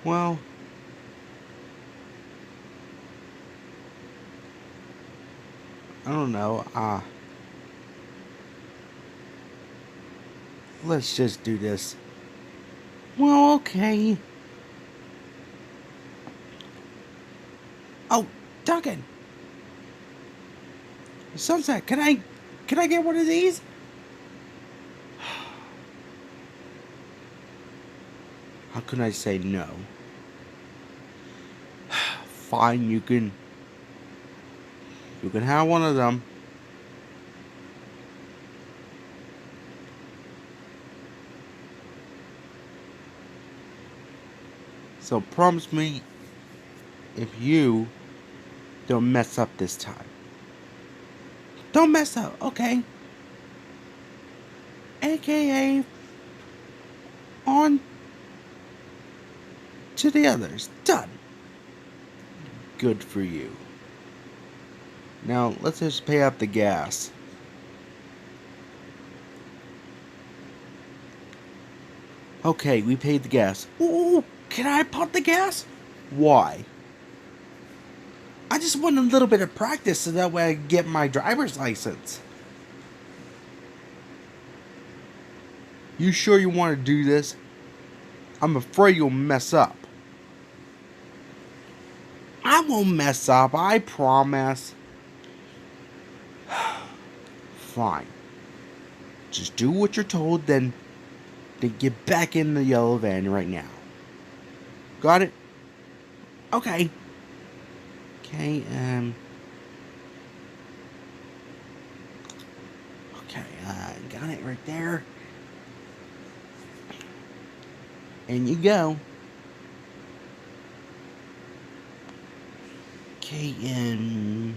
Well, I don't know. Let's just do this. Well, okay. Oh, Duncan, Sunset, can I get one of these? How can I say no? Fine, you can have one of them. So promise me if you don't mess up this time. Don't mess up, okay? AKA on to the others. Done. Good for you. Now let's just pay up the gas. Okay, we paid the gas. Ooh, can I pump the gas? Why? I just want a little bit of practice so that way I can get my driver's license. You sure you want to do this? I'm afraid you'll mess up. I won't mess up, I promise. Fine. Just do what you're told, then get back in the yellow van right now. Got it? Okay. Okay, okay, got it right there. And you go. Okay, and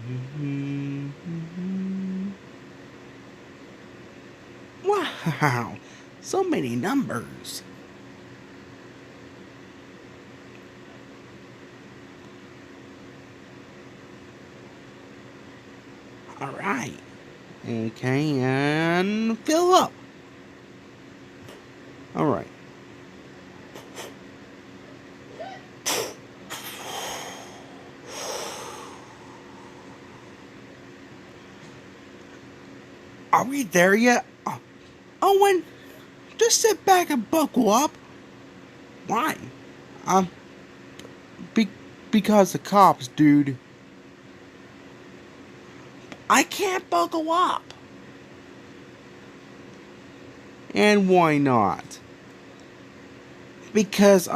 wow, so many numbers. All right. Okay, and fill up. All right. Are we there yet? Oh, Owen, just sit back and buckle up. Why? Um, be- because the cops, dude. I can't buckle up. And why not? Because,